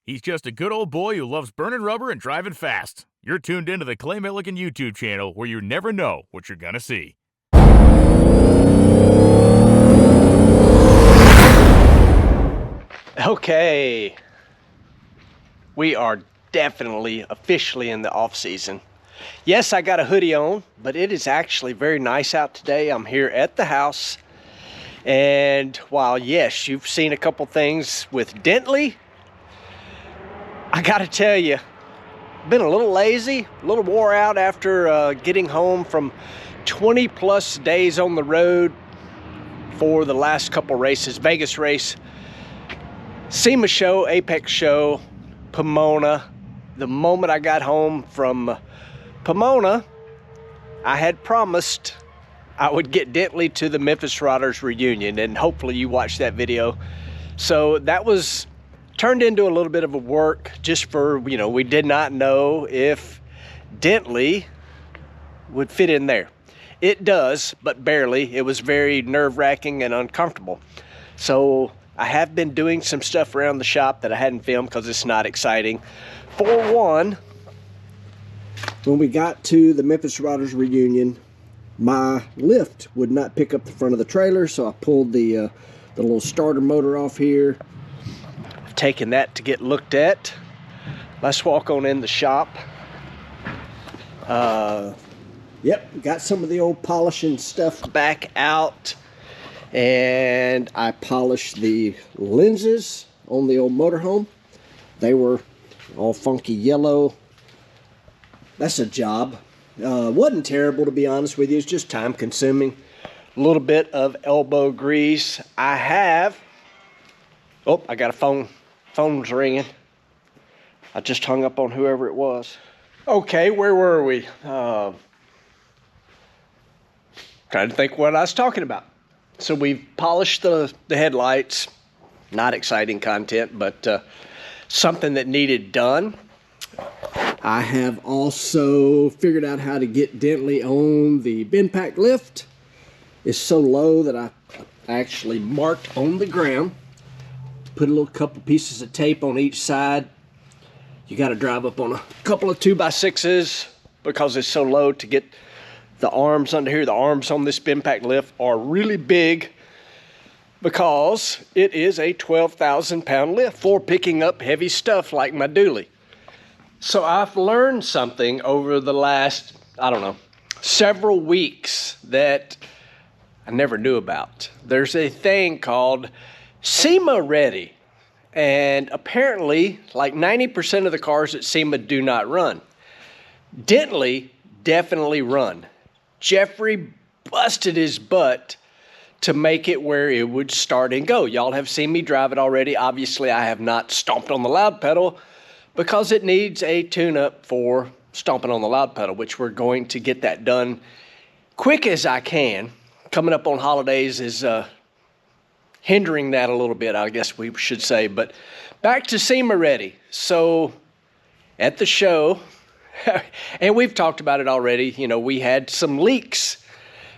He's just a good old boy who loves burning rubber and driving fast. You're tuned into the Clay Milligan YouTube channel where you never know what you're gonna see. Okay, we are definitely officially in the off season. Yes, I got a hoodie on, but it is actually very nice out today. I'm here at the house, and while yes, you've seen a couple things with Dently, I gotta tell you, been a little lazy, a little wore out after getting home from 20 plus days on the road for the last couple races. Vegas race, SEMA show, Apex show, Pomona. The moment I got home from Pomona, I had promised I would get Dently to the Memphis Riders reunion, and hopefully you watched that video. So that was turned into a little bit of a work just for, we did not know if Dently would fit in there. It does, but barely. It was very nerve-wracking and uncomfortable. So I have been doing some stuff around the shop that I hadn't filmed because it's not exciting. For one, when we got to the Memphis Riders reunion, my lift would not pick up the front of the trailer, so I pulled the little starter motor off here. I've taken that to get looked at. Let's walk on in the shop. Yep, got some of the old polishing stuff back out. And I polished the lenses on the old motorhome. They were all funky yellow. That's a job. Wasn't terrible, to be honest with you. It's just time consuming. A little bit of elbow grease. I got a phone. Phone's ringing. I just hung up on whoever it was. Okay, where were we? Trying to think what I was talking about. So we've polished the headlights. Not exciting content, but something that needed done. I have also figured out how to get Dently on the bin pack lift. It's so low that I actually marked on the ground. Put a little couple pieces of tape on each side. You got to drive up on a couple of 2x6s because it's so low to get the arms under here. The arms on this bin pack lift are really big because it is a 12,000 pound lift for picking up heavy stuff like my dually. So I've learned something over the last, several weeks that I never knew about. There's a thing called SEMA ready. And apparently, like 90% of the cars at SEMA do not run. Dently definitely run. Jeffrey busted his butt to make it where it would start and go. Y'all have seen me drive it already. Obviously, I have not stomped on the loud pedal because it needs a tune-up for stomping on the loud pedal, which we're going to get that done quick as I can. Coming up on holidays is hindering that a little bit, I guess we should say. But back to SEMA ready. So at the show, and we've talked about it already, we had some leaks.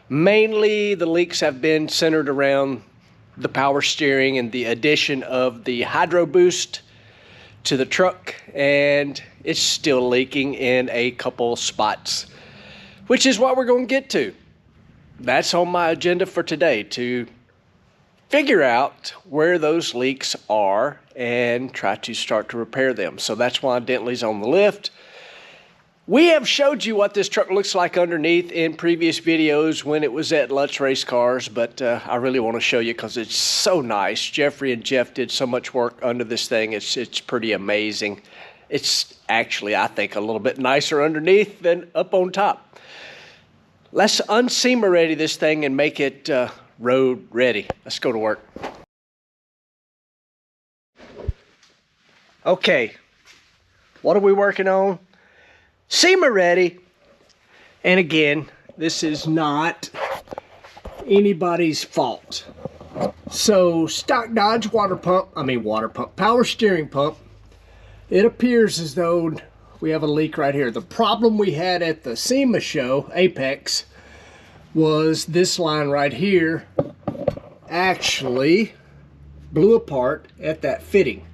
Mainly the leaks have been centered around the power steering and the addition of the hydro boost to the truck, and it's still leaking in a couple spots, which is what we're going to get to. That's on my agenda for today, to figure out where those leaks are and try to start to repair them. So that's why Dently's on the lift. We have showed you what this truck looks like underneath in previous videos when it was at Let's Race Cars, but I really want to show you because it's so nice. Jeffrey and Jeff did so much work under this thing. It's pretty amazing. It's actually, I think, a little bit nicer underneath than up on top. Let's un-SEMA ready this thing and make it road ready. Let's go to work. Okay, what are we working on? SEMA ready. And again, this is not anybody's fault. So stock Dodge power steering pump. It appears as though we have a leak right here. The problem we had at the SEMA show, Apex, was this line right here actually blew apart at that fitting.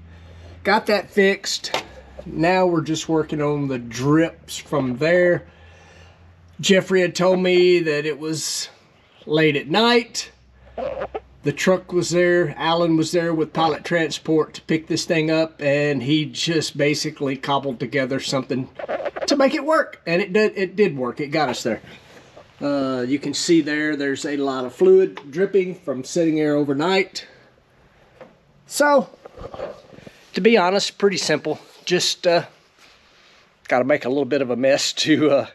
got that fixed. Now we're just working on the drips from there. Jeffrey had told me that it was late at night. The truck was there. Alan was there with Pilot Transport to pick this thing up, and he just basically cobbled together something to make it work. And it did work. It got us there. You can see there's a lot of fluid dripping from sitting there overnight. So, to be honest, pretty simple. Just got to make a little bit of a mess to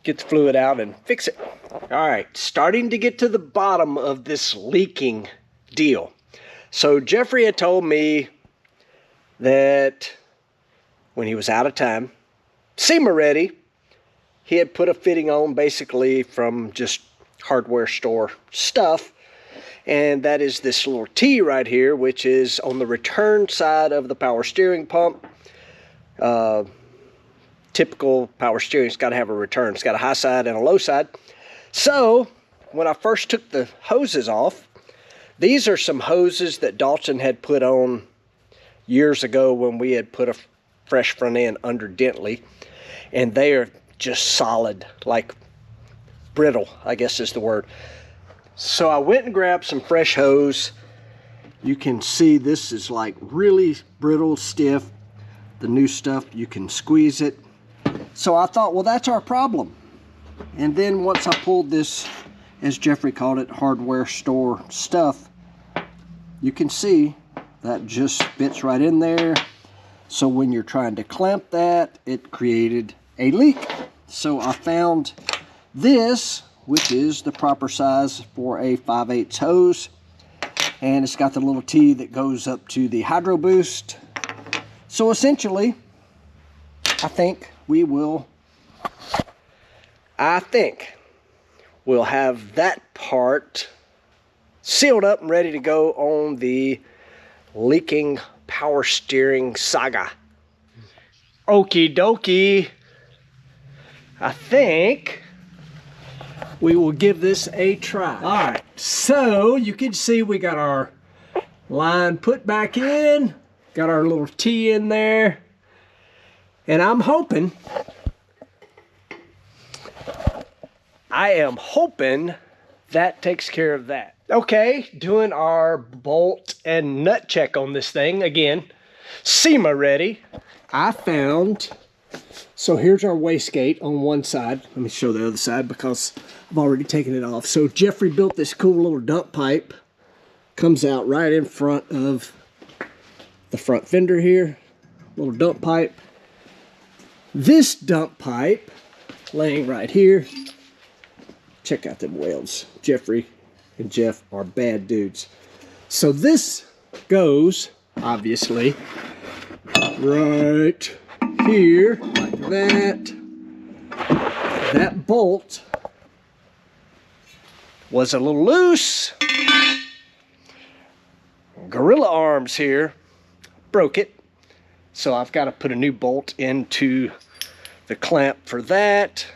get the fluid out and fix it. All right, starting to get to the bottom of this leaking deal. So Jeffrey had told me that when he was out of time, SEMA ready, he had put a fitting on basically from just hardware store stuff. And that is this little T right here, which is on the return side of the power steering pump. Typical power steering's got to have a return. It's got a high side and a low side. So when I first took the hoses off, these are some hoses that Dalton had put on years ago when we had put a fresh front end under Dently. And they are just solid, like brittle, I guess is the word. So I went and grabbed some fresh hose. You can see this is like really brittle, stiff. The new stuff, you can squeeze it. So I thought, well, that's our problem. And then once I pulled this, as Jeffrey called it, hardware store stuff, you can see that just fits right in there. So when you're trying to clamp that, it created a leak. So I found this, which is the proper size for a 5/8 hose. And it's got the little T that goes up to the hydro boost. So essentially, I think we'll have that part sealed up and ready to go on the leaking power steering saga. Okie dokie. I think we will give this a try. All right, so you can see we got our line put back in, got our little T in there, and I am hoping that takes care of that. Okay, doing our bolt and nut check on this thing again. SEMA ready. I found, so here's our wastegate on one side. Let me show the other side because I've already taken it off. So Jeffrey built this cool little dump pipe. Comes out right in front of the front fender here. Little dump pipe. This dump pipe laying right here. Check out them welds. Jeffrey and Jeff are bad dudes. So this goes, obviously, right here, like that. That bolt was a little loose. Gorilla arms here broke it. So I've got to put a new bolt into the clamp for that.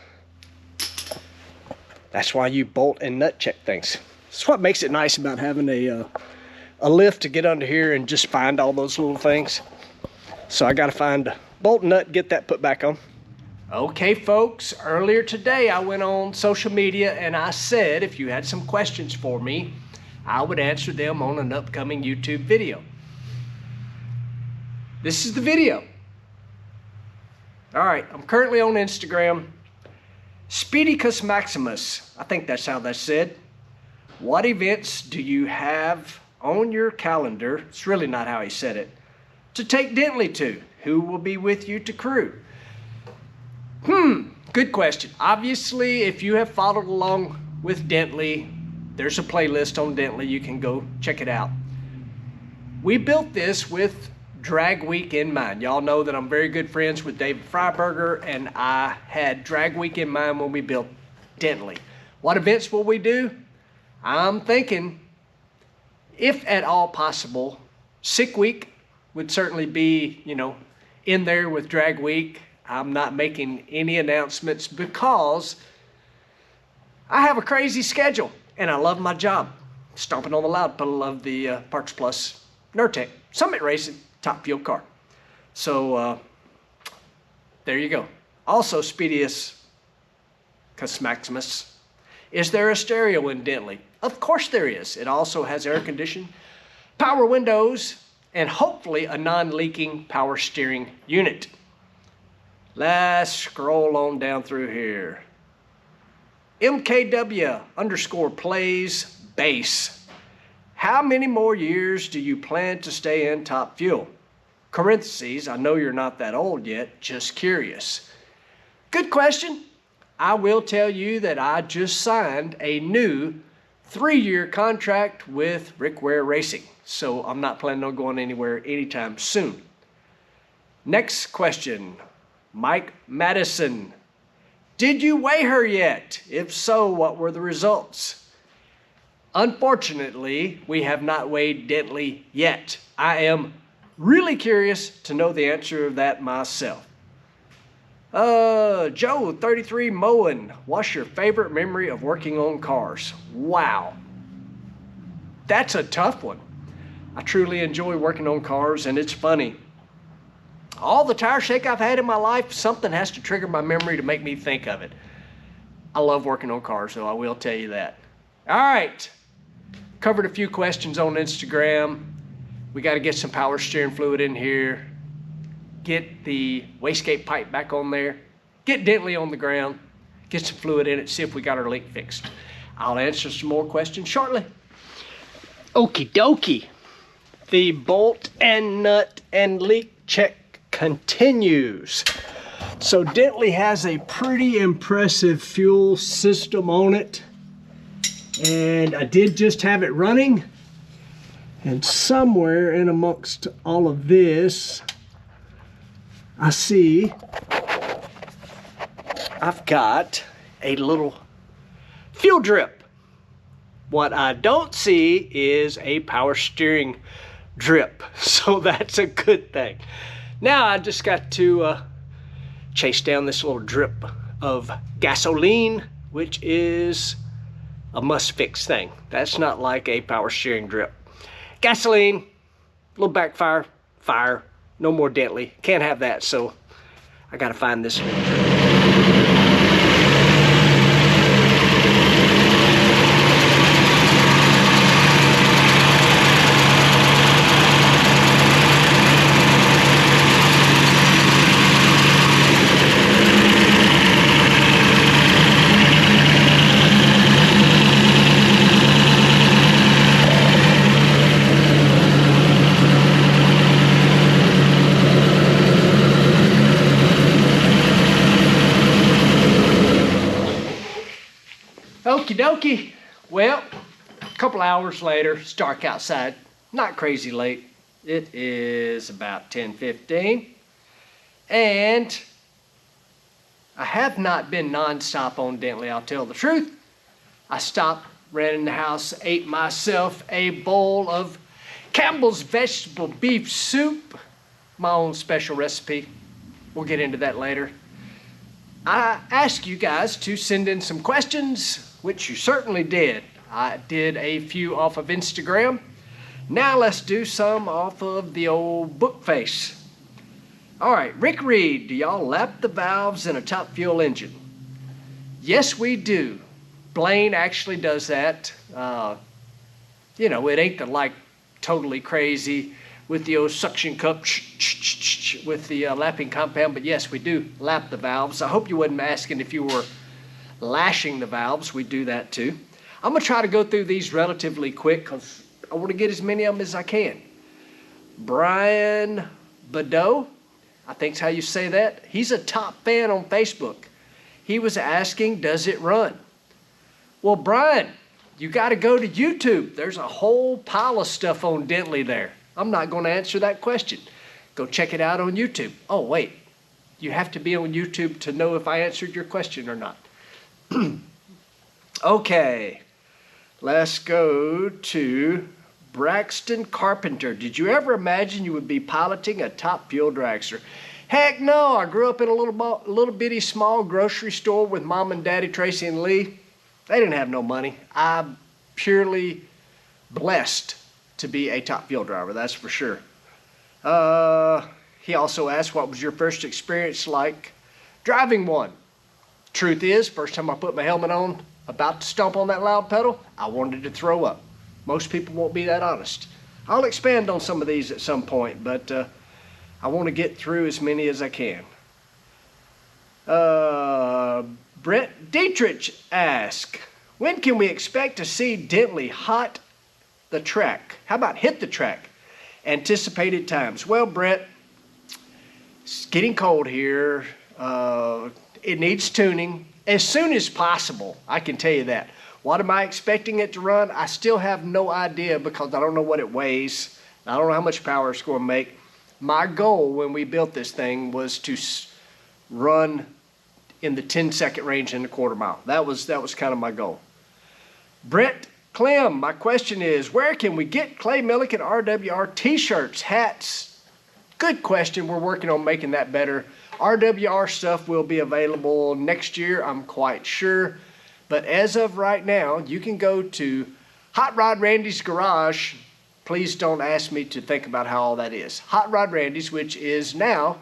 That's why you bolt and nut check things. That's what makes it nice about having a lift to get under here and just find all those little things. So I got to find a bolt and nut, get that put back on. Okay, folks, earlier today I went on social media and I said if you had some questions for me, I would answer them on an upcoming YouTube video. This is the video. All right, I'm currently on Instagram. Speedicus Maximus, I think that's how that's said. What events do you have on your calendar? It's really not how he said it. To take Dently to? Who will be with you to crew? Good question. Obviously, if you have followed along with Dently, there's a playlist on Dently. You can go check it out. We built this with Drag Week in mind. Y'all know that I'm very good friends with David Freiberger, and I had Drag Week in mind when we built Dently. What events will we do? I'm thinking, if at all possible, Sick Week would certainly be, in there with Drag Week. I'm not making any announcements because I have a crazy schedule and I love my job. Stomping on the loud pedal of the Parts Plus Nurtec Summit Racing Top Fuel car. So there you go. Also, Spedius Maximus. Is there a stereo in Dently? Of course there is. It also has air conditioning, power windows, and hopefully a non-leaking power steering unit. Let's scroll on down through here. MKW_plays bass. How many more years do you plan to stay in Top Fuel? Parentheses, I know you're not that old yet, just curious. Good question. I will tell you that I just signed a new 3-year contract with Rick Ware Racing, so I'm not planning on going anywhere anytime soon. Next question, Mike Madison. Did you weigh her yet? If so, what were the results? Unfortunately, we have not weighed Dently yet. I am really curious to know the answer of that myself. Joe, 33 Moen, what's your favorite memory of working on cars? Wow. That's a tough one. I truly enjoy working on cars, and it's funny. All the tire shake I've had in my life, something has to trigger my memory to make me think of it. I love working on cars, though, I will tell you that. All right. Covered a few questions on Instagram. We got to get some power steering fluid in here. Get the wastegate pipe back on there. Get Dently on the ground. Get some fluid in it. See if we got our leak fixed. I'll answer some more questions shortly. Okie dokie. The bolt and nut and leak check continues. So Dently has a pretty impressive fuel system on it. And I did just have it running. And somewhere in amongst all of this, I see I've got a little fuel drip. What I don't see is a power steering drip, so that's a good thing. Now I just got to chase down this little drip of gasoline, which is a must-fix thing. That's not like a power steering drip. Gasoline, little backfire, fire. No more Dently. Can't have that, so I gotta find this little drip. Okie dokie. Well, a couple hours later, it's dark outside. Not crazy late. It is about 10:15. And I have not been nonstop on Dently, I'll tell the truth. I stopped, ran in the house, ate myself a bowl of Campbell's vegetable beef soup. My own special recipe. We'll get into that later. I asked you guys to send in some questions, which you certainly did. I did a few off of Instagram. Now let's do some off of the old book face. All right, Rick Reed, do y'all lap the valves in a Top Fuel engine? Yes, we do. Blaine actually does that. You know, it ain't the like totally crazy with the old suction cup with the lapping compound, but yes, we do lap the valves. I hope you wasn't asking if you were lashing the valves. We do that too. I'm gonna try to go through these relatively quick because I want to get as many of them as I can. Brian Badeau, I think's how you say that. He's a top fan on Facebook. He was asking, does it run? Well, Brian, you got to go to YouTube. There's a whole pile of stuff on Dently there. I'm not going to answer that question. Go check it out on YouTube. Oh, wait. You have to be on YouTube to know if I answered your question or not. Okay. Let's go to Braxton Carpenter. Did you ever imagine you would be piloting a Top Fuel dragster? Heck no. I grew up in a little bitty small grocery store with Mom and Daddy, Tracy and Lee. They didn't have no money. I'm purely blessed to be a Top Fuel driver, that's for sure. He also asked, what was your first experience like driving one? Truth is, first time I put my helmet on, about to stomp on that loud pedal, I wanted to throw up. Most people won't be that honest. I'll expand on some of these at some point, but I want to get through as many as I can. Brett Dietrich asked, when can we expect to see Dently hot the track? How about hit the track? Anticipated times. Well, Brett, it's getting cold here. It needs tuning as soon as possible. I can tell you that. What am I expecting it to run? I still have no idea because I don't know what it weighs. I don't know how much power it's going to make. My goal when we built this thing was to run in the 10-second range in the quarter mile. That was kind of my goal. Brett Clem, my question is, where can we get Clay Milliken RWR t-shirts, hats? Good question. We're working on making that better. RWR stuff will be available next year, I'm quite sure. But as of right now, you can go to Hot Rod Randy's Garage. Please don't ask me to think about how all that is. Hot Rod Randy's, which is now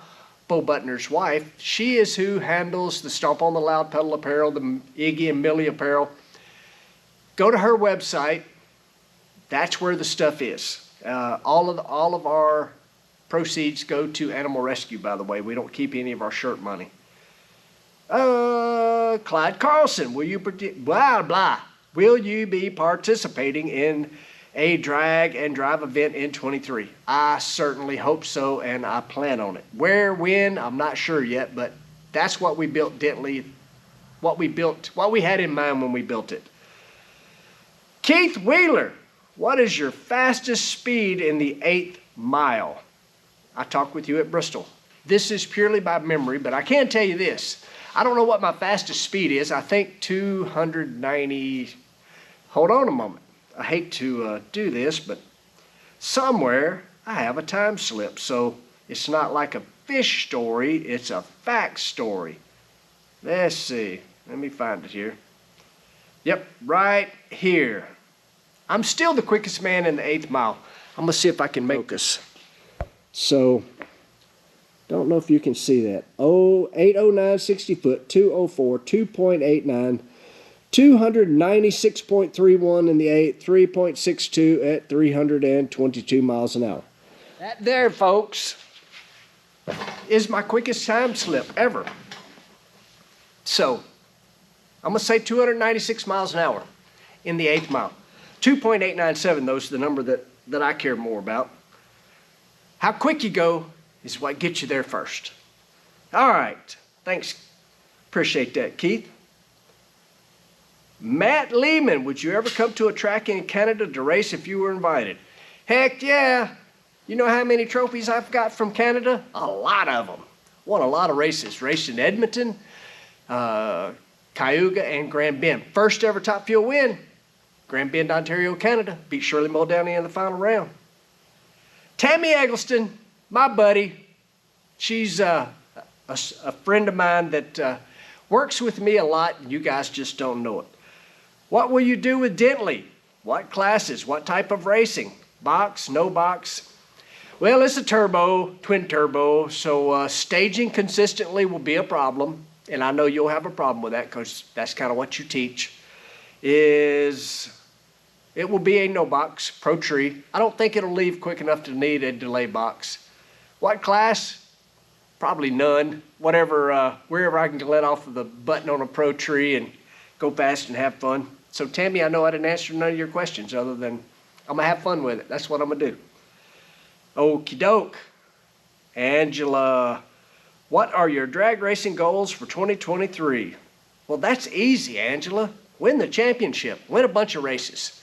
Bo Butner's wife. She is who handles the Stomp on the Loud Pedal apparel, the Iggy and Millie apparel. Go to her website. That's where the stuff is. All of our proceeds go to animal rescue, by the way. We don't keep any of our shirt money. Clyde Carlson, will you be participating in a drag and drive event in 23? I certainly hope so, and I plan on it. Where, when, I'm not sure yet, but that's what we built Dently, what we had in mind when we built it. Keith Wheeler, what is your fastest speed in the 8th mile? I talked with you at Bristol. This is purely by memory, but I can tell you this. I don't know what my fastest speed is. I think 290. Hold on a moment. I hate to do this, but somewhere I have a time slip. So it's not like a fish story. It's a fact story. Let's see. Let me find it here. Yep, right here. I'm still the quickest man in the 8th mile. I'm going to see if I can make this. So, don't know if you can see that. 809 60 foot, 204, 2.89, 296.31 in the 8, 3.62 at 322 miles an hour. That there, folks, is my quickest time slip ever. So, I'm going to say 296 miles an hour in the 8th mile. 2.897, those are the number that I care more about. How quick you go is what gets you there first. All right. Thanks. Appreciate that, Keith. Matt Lehman, would you ever come to a track in Canada to race if you were invited? Heck yeah. You know how many trophies I've got from Canada? A lot of them. Won a lot of races. Raced in Edmonton, Cayuga, and Grand Bend. First ever Top Fuel win, Grand Bend, Ontario, Canada. Beat Shirley Muldowney in the final round. Tammy Eggleston, my buddy. She's a friend of mine that works with me a lot, and you guys just don't know it. What will you do with Dently? What classes? What type of racing? Box? No box? Well, it's a turbo, twin turbo, so staging consistently will be a problem, and I know you'll have a problem with that because that's kind of what you teach. It will be a no box, Pro Tree. I don't think it'll leave quick enough to need a delay box. What class? Probably none. Whatever, wherever I can let off of the button on a Pro Tree and go fast and have fun. So Tammy, I know I didn't answer none of your questions other than I'm gonna have fun with it. That's what I'm gonna do. Okie doke. Angela, what are your drag racing goals for 2023? Well, that's easy, Angela. Win the championship, win a bunch of races.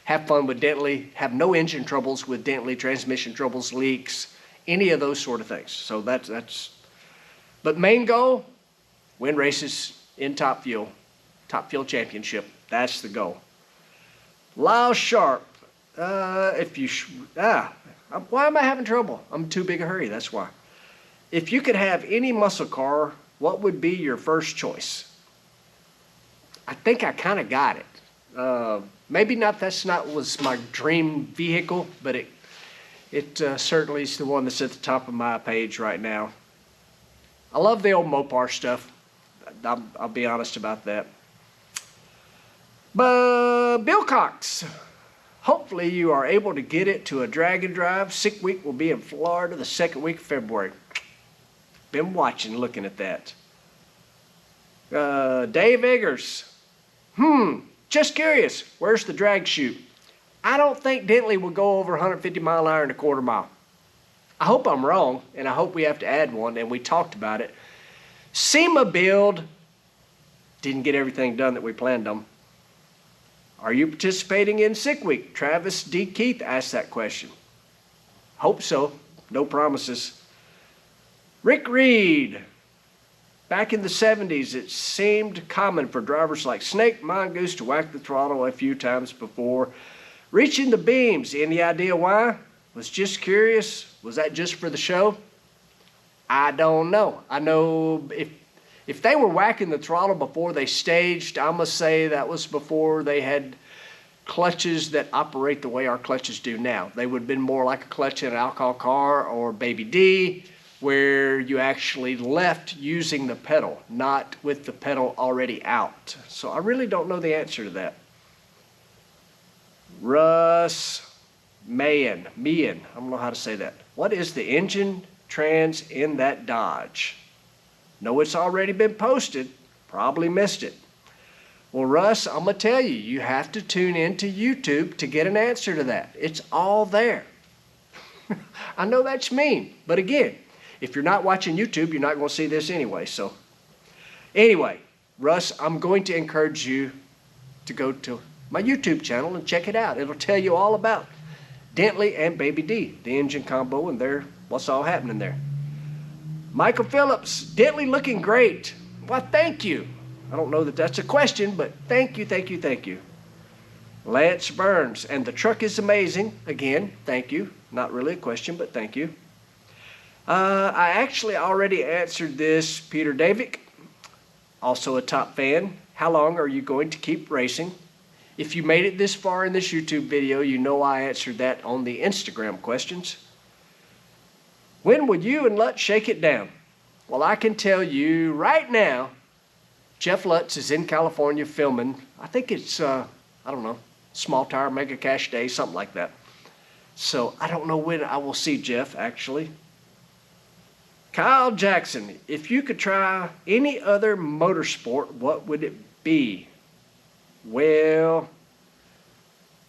Have fun with Dently, have no engine troubles with Dently, transmission troubles, leaks, any of those sort of things. So that's, but main goal, win races in Top Fuel Championship. That's the goal. Lyle Sharp, why am I having trouble? I'm too big a hurry, that's why. If you could have any muscle car, what would be your first choice? I think I kind of got it. Maybe not, was my dream vehicle, but It certainly is the one that's at the top of my page right now. I love the old Mopar stuff. I'll be honest about that. But Bill Cox, hopefully you are able to get it to a drag and drive. Sick Week will be in Florida the second week of February. Been watching, looking at that. Dave Eggers. Just curious, where's the drag chute? I don't think Dently will go over 150 mile an hour in a quarter mile. I hope I'm wrong, and I hope we have to add one, and we talked about it. SEMA build didn't get everything done that we planned on. Are you participating in Sick Week? Travis D. Keith asked that question. Hope so. No promises. Rick Reed. Back in the 70s, it seemed common for drivers like Snake Mongoose to whack the throttle a few times before reaching the beams. Any idea why? Was just curious. Was that just for the show? I don't know. I know if they were whacking the throttle before they staged, I must say that was before they had clutches that operate the way our clutches do now. They would have been more like a clutch in an alcohol car or Baby D, where you actually left using the pedal, not with the pedal already out. So I really don't know the answer to that. Russ Mayan, I don't know how to say that. What is the engine trans in that Dodge? Know it's already been posted, probably missed it. Well, Russ, I'm gonna tell you, you have to tune into YouTube to get an answer to that. It's all there. I know that's mean, but again, if you're not watching YouTube, you're not gonna see this anyway. So anyway, Russ, I'm going to encourage you to go to my YouTube channel and check it out. It'll tell you all about Dently and Baby D, the engine combo, and what's all happening there. Michael Phillips, Dently looking great. Well, thank you. I don't know that that's a question, but thank you. Lance Burns, and the truck is amazing. Again, thank you. Not really a question, but thank you. I actually already answered this. Peter Davick, also a top fan. How long are you going to keep racing? If you made it this far in this YouTube video, you know I answered that on the Instagram questions. When will you and Lutz shake it down? Well, I can tell you right now, Jeff Lutz is in California filming. I think it's, I don't know, Small Tire Mega Cash Day, something like that. So I don't know when I will see Jeff, actually. Kyle Jackson, if you could try any other motorsport, what would it be? Well,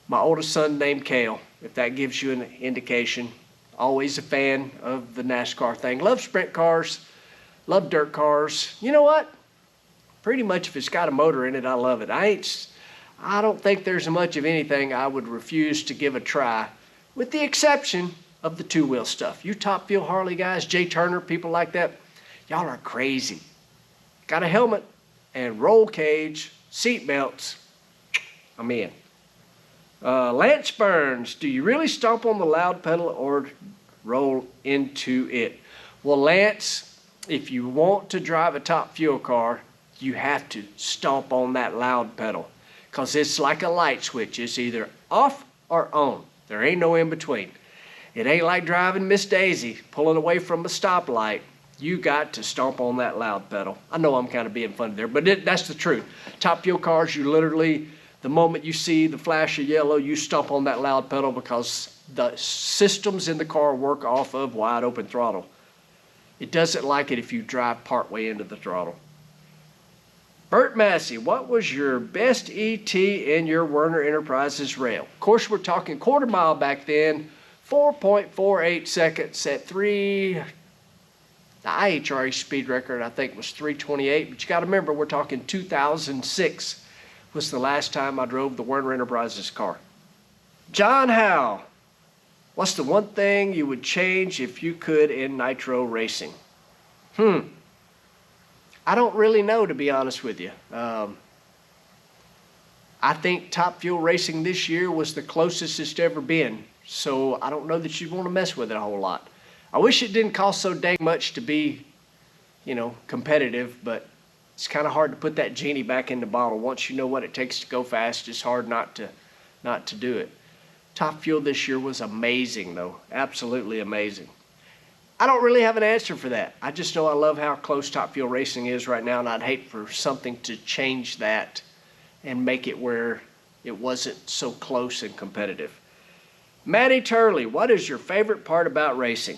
my oldest son named Kale, if that gives you an indication. Always a fan of the NASCAR thing. Love sprint cars, love dirt cars. You know what? Pretty much if it's got a motor in it, I love it. I don't think there's much of anything I would refuse to give a try, with the exception of the two-wheel stuff. You Top Fuel Harley guys, Jay Turner, people like that, y'all are crazy. Got a helmet and roll cage, seat belts, I'm in. Lance Burns, do you really stomp on the loud pedal or roll into it? Well, Lance, if you want to drive a Top Fuel car, you have to stomp on that loud pedal, because it's like a light switch. It's either off or on. There ain't no in between. It ain't like driving Miss Daisy, pulling away from a stoplight. You got to stomp on that loud pedal. I know I'm kind of being funny there, but that's the truth. Top Fuel cars, you literally, the moment you see the flash of yellow, you stomp on that loud pedal, because the systems in the car work off of wide open throttle. It doesn't like it if you drive partway into the throttle. Bert Massey, what was your best ET in your Werner Enterprises rail? Of course, we're talking quarter mile back then, 4.48 seconds at the IHRA speed record, I think, was 3:28, but you got to remember, we're talking 2006 was the last time I drove the Werner Enterprises car. John Howe, what's the one thing you would change if you could in nitro racing? I don't really know, to be honest with you. I think Top Fuel racing this year was the closest it's ever been, so I don't know that you'd want to mess with it a whole lot. I wish it didn't cost so dang much to be, competitive, but it's kind of hard to put that genie back in the bottle. Once you know what it takes to go fast, it's hard not to do it. Top Fuel this year was amazing, though. Absolutely amazing. I don't really have an answer for that. I just know I love how close Top Fuel Racing is right now, and I'd hate for something to change that and make it where it wasn't so close and competitive. Maddie Turley, what is your favorite part about racing?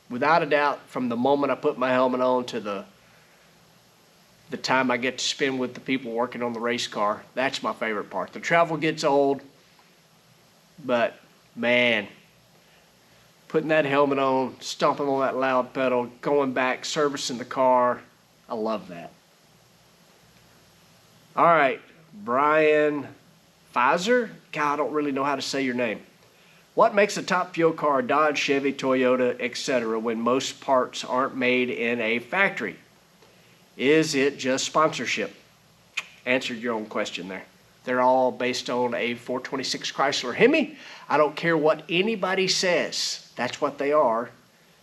Without a doubt, from the moment I put my helmet on to the time I get to spend with the people working on the race car, that's my favorite part. The travel gets old, but man, putting that helmet on, stomping on that loud pedal, going back, servicing the car, I love that. All right, Brian Pfizer? God, I don't really know how to say your name. What makes a Top Fuel car, Dodge, Chevy, Toyota, etc., when most parts aren't made in a factory? Is it just sponsorship? Answered your own question there. They're all based on a 426 Chrysler Hemi. I don't care what anybody says. That's what they are.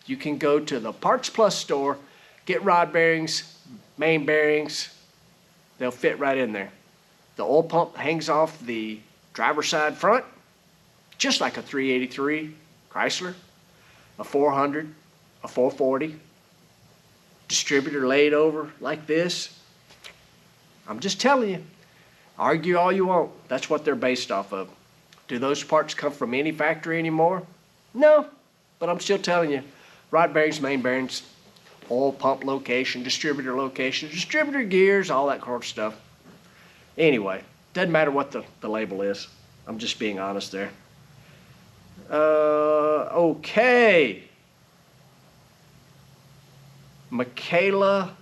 You can go to the Parts Plus store, get rod bearings, main bearings. They'll fit right in there. The oil pump hangs off the driver's side front, just like a 383 Chrysler, a 400, a 440. Distributor laid over like this. I'm just telling you. Argue all you want. That's what they're based off of. Do those parts come from any factory anymore? No, but I'm still telling you. Rod bearings, main bearings, oil pump location, distributor gears, all that kind of stuff. Anyway, doesn't matter what the label is. I'm just being honest there. Okay. Michaela.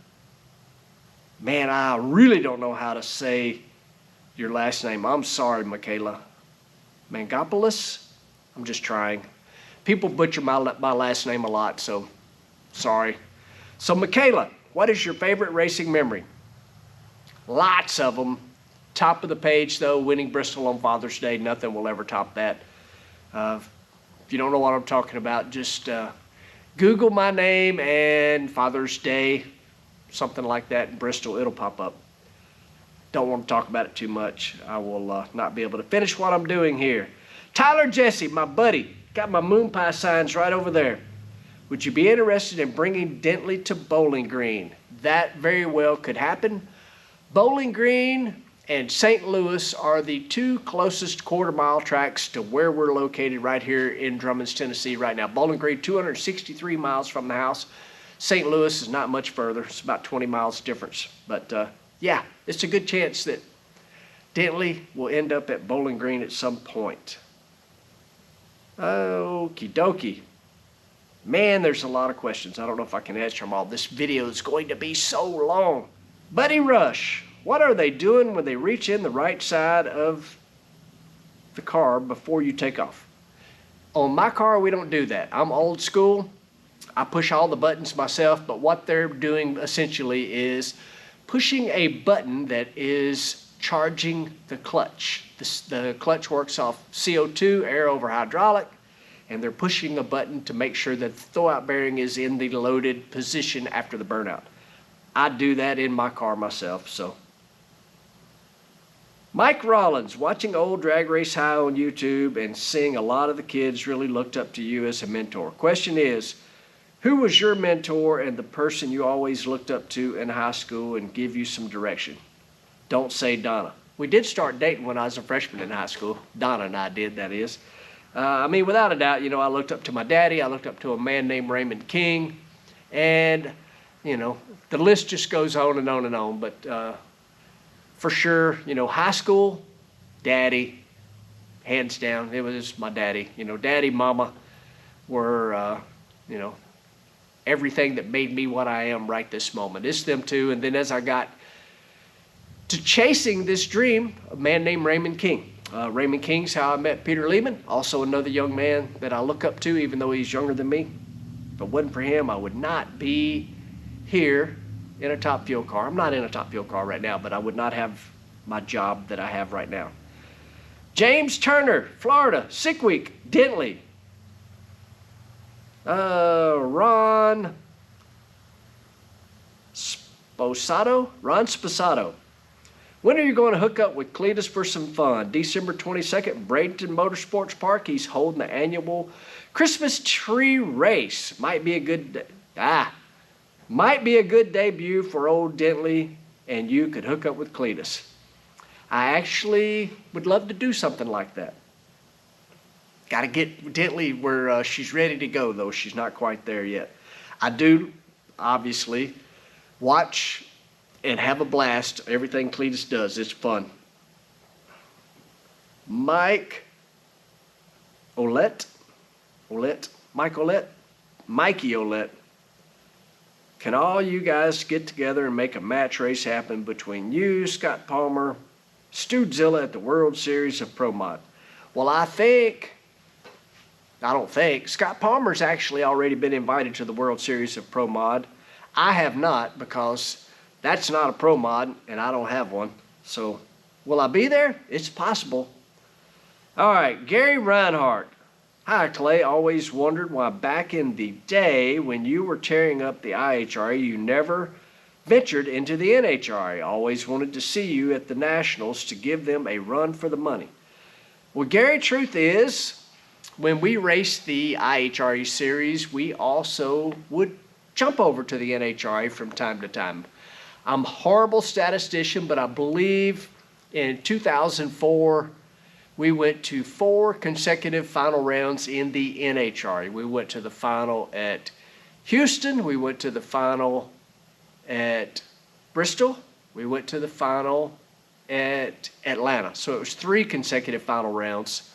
Man, I really don't know how to say your last name. I'm sorry, Michaela. Mangopoulos? I'm just trying. People butcher my last name a lot, so sorry. So, Michaela, what is your favorite racing memory? Lots of them. Top of the page, though, winning Bristol on Father's Day. Nothing will ever top that. If you don't know what I'm talking about, just Google my name and Father's Day, something like that in Bristol. It'll pop up. Don't want to talk about it too much. I will not be able to finish what I'm doing here. Tyler Jesse, my buddy, got my moon pie signs right over there. Would you be interested in bringing Dently to Bowling Green? That very well could happen. Bowling Green and St. Louis are the two closest quarter-mile tracks to where we're located right here in Drummond's, Tennessee right now. Bowling Green, 263 miles from the house. St. Louis is not much further. It's about 20 miles difference. But yeah, it's a good chance that Dently will end up at Bowling Green at some point. Okie dokie. Man, there's a lot of questions. I don't know if I can answer them all. This video is going to be so long. Buddy Rush, what are they doing when they reach in the right side of the car before you take off? On my car, we don't do that. I'm old school. I push all the buttons myself, but what they're doing essentially is pushing a button that is charging the clutch. The clutch works off CO2, air over hydraulic, and they're pushing a button to make sure that the throwout bearing is in the loaded position after the burnout. I do that in my car myself, so. Mike Rollins, watching old Drag Race High on YouTube and seeing a lot of the kids really looked up to you as a mentor. Question is, who was your mentor and the person you always looked up to in high school and give you some direction? Don't say Donna. We did start dating when I was a freshman in high school. Donna and I did, that is. I mean, without a doubt, I looked up to my daddy. I looked up to a man named Raymond King. And, the list just goes on and on and on. But for sure, high school, daddy, hands down, it was my daddy. Daddy, mama were, everything that made me what I am right this moment. It's them two. And then as I got to chasing this dream, a man named Raymond King. Raymond King's how I met Peter Lehman, also another young man that I look up to, even though he's younger than me. If it wasn't for him, I would not be here in a Top Fuel car. I'm not in a Top Fuel car right now, but I would not have my job that I have right now. James Turner, Florida, sick week, Dently. Ron Sposato. When are you going to hook up with Cletus for some fun? December 22nd, Bradenton Motorsports Park. He's holding the annual Christmas tree race. Might be a good debut for old Dently, and you could hook up with Cletus. I actually would love to do something like that. Got to get Dently where she's ready to go, though. She's not quite there yet. I do, obviously, watch and have a blast. Everything Cletus does, it's fun. Mikey Olette. Can all you guys get together and make a match race happen between you, Scott Palmer, Studezilla at the World Series of Pro Mod? Well, Scott Palmer's actually already been invited to the World Series of Pro Mod. I have not, because that's not a Pro Mod, and I don't have one. So, will I be there? It's possible. All right, Gary Reinhardt. Hi, Clay. Always wondered why back in the day when you were tearing up the IHRA, you never ventured into the NHRA. Always wanted to see you at the Nationals to give them a run for the money. Well, Gary, truth is, when we raced the IHRA series, we also would jump over to the NHRA from time to time. I'm a horrible statistician, but I believe in 2004, we went to 4 consecutive final rounds in the NHRA. We went to the final at Houston. We went to the final at Bristol. We went to the final at Atlanta. So it was 3 consecutive final rounds.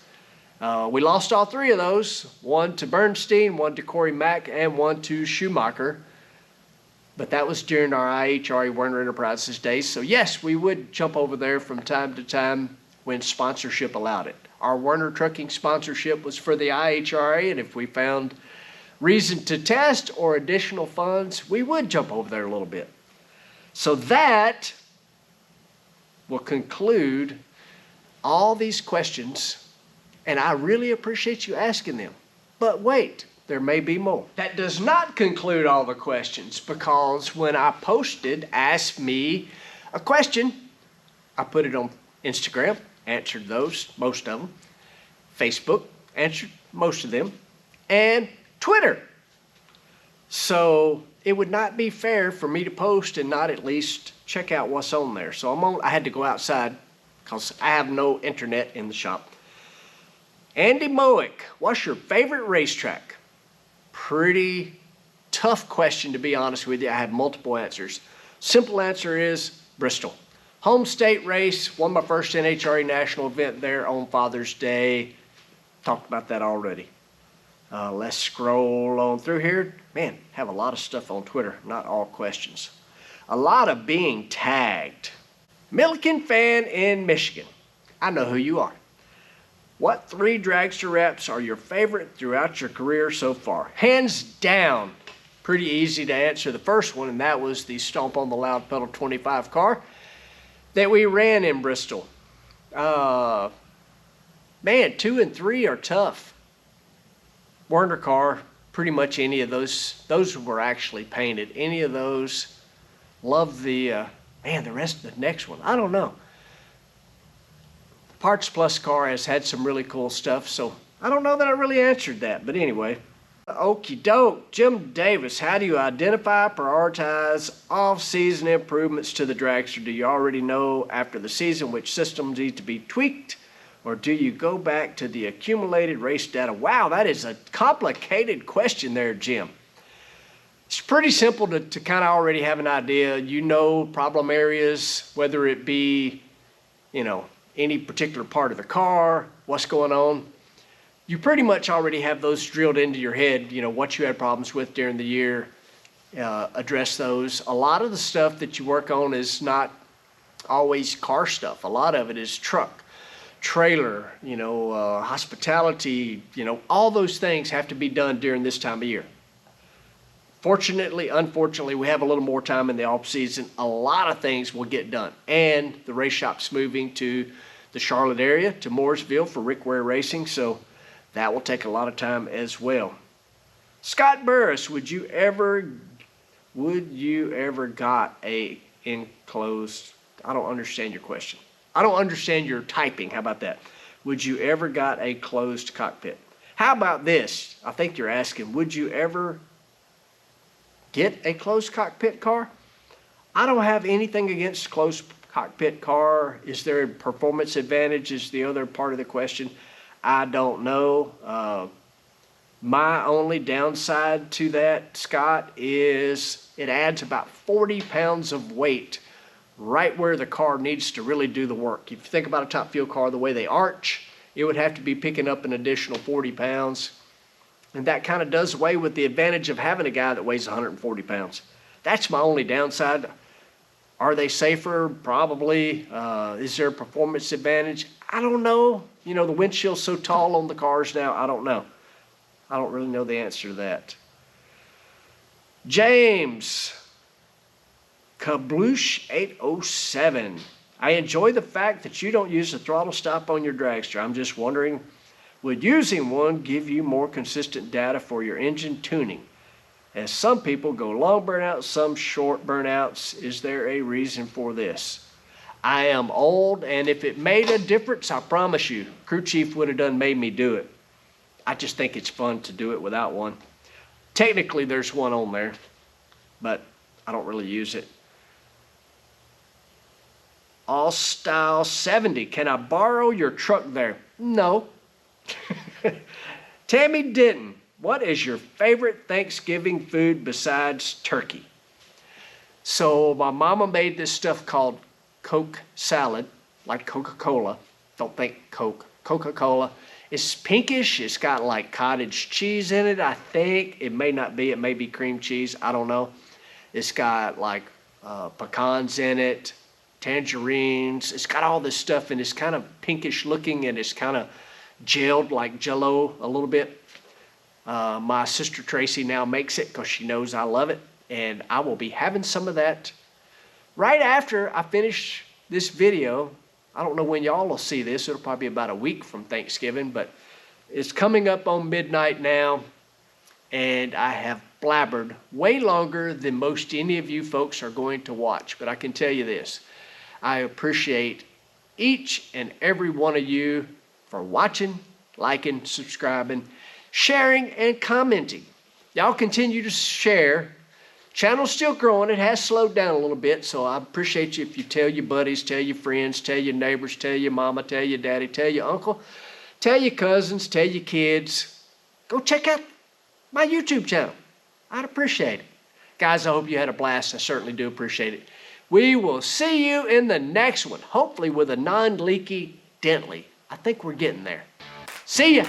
We lost all 3 of those. 1 to Bernstein, 1 to Corey Mack, and 1 to Schumacher. But that was during our IHRA Werner Enterprises days. So yes, we would jump over there from time to time when sponsorship allowed it. Our Werner Trucking sponsorship was for the IHRA, and if we found reason to test or additional funds, we would jump over there a little bit. So that will conclude all these questions, and I really appreciate you asking them. But wait, there may be more. That does not conclude all the questions, because when I posted Ask Me a Question, I put it on Instagram, answered those, most of them. Facebook, answered most of them. And Twitter. So it would not be fair for me to post and not at least check out what's on there. So I had to go outside because I have no internet in the shop. Andy Moick, what's your favorite racetrack? Pretty tough question, to be honest with you. I have multiple answers. Simple answer is Bristol. Home state race, won my first NHRA national event there on Father's Day. Talked about that already. Let's scroll on through here. Man, have a lot of stuff on Twitter, not all questions. A lot of being tagged. Milliken fan in Michigan. I know who you are. What 3 dragster wraps are your favorite throughout your career so far? Hands down, pretty easy to answer the first one, and that was the Stomp on the Loud Pedal 25 car that we ran in Bristol. Man, 2 and 3 are tough. Werner car, pretty much any of those were actually painted. Any of those, love the rest of the next one, I don't know. Parts Plus car has had some really cool stuff, so I don't know that I really answered that, but anyway. Okie doke. Jim Davis, how do you identify, prioritize off-season improvements to the dragster? Do you already know after the season which systems need to be tweaked, or do you go back to the accumulated race data? Wow, that is a complicated question there, Jim. It's pretty simple to kind of already have an idea. You know problem areas, whether it be, any particular part of the car, what's going on. You pretty much already have those drilled into your head, what you had problems with during the year, address those. A lot of the stuff that you work on is not always car stuff. A lot of it is truck, trailer, hospitality, all those things have to be done during this time of year. Fortunately, unfortunately, we have a little more time in the off season. A lot of things will get done. And the race shop's moving to the Charlotte area, to Mooresville for Rick Ware Racing, so that will take a lot of time as well. Scott Burris, would you ever got a enclosed I don't understand your question. I don't understand your typing. How about that? Would you ever got a closed cockpit? How about this? I think you're asking, would you ever get a closed cockpit car? I don't have anything against closed cockpit car. Is there a performance advantage is the other part of the question. I don't know. My only downside to that, Scott, is it adds about 40 pounds of weight right where the car needs to really do the work. If you think about a top fuel car, the way they arch, it would have to be picking up an additional 40 pounds. And that kind of does away with the advantage of having a guy that weighs 140 pounds. That's my only downside. Are they safer? Probably. Is there a performance advantage? I don't know. You know, the windshield's so tall on the cars now, I don't know. I don't really know the answer to that. James, Kabloosh 807. I enjoy the fact that you don't use the throttle stop on your dragster. I'm just wondering, would using one give you more consistent data for your engine tuning? As some people go long burnouts, some short burnouts. Is there a reason for this? I am old, and if it made a difference, I promise you, crew chief would have done made me do it. I just think it's fun to do it without one. Technically, there's one on there, but I don't really use it. All Style 70, can I borrow your truck there? No. Tammy Denton, what is your favorite Thanksgiving food besides turkey? So my mama made this stuff called Coke salad, like Coca-Cola. Don't think Coke, Coca-Cola. It's pinkish. It's got like cottage cheese in it, I think. It may not be. It may be cream cheese. I don't know. It's got like pecans in it, tangerines. It's got all this stuff, and it's kind of pinkish looking, and it's kind of gelled like Jell-O a little bit. My sister Tracy now makes it because she knows I love it, and I will be having some of that right after I finish this video. I don't know when y'all will see this. It'll probably be about a week from Thanksgiving, but it's coming up on midnight now, and I have blabbered way longer than most any of you folks are going to watch. But I can tell you this, I appreciate each and every one of you for watching, liking, subscribing, sharing, and commenting. Y'all continue to share. Channel's still growing. It has slowed down a little bit, so I appreciate you if you tell your buddies, tell your friends, tell your neighbors, tell your mama, tell your daddy, tell your uncle, tell your cousins, tell your kids. Go check out my YouTube channel. I'd appreciate it. Guys, I hope you had a blast. I certainly do appreciate it. We will see you in the next one, hopefully with a non-leaky Dently. I think we're getting there. See ya.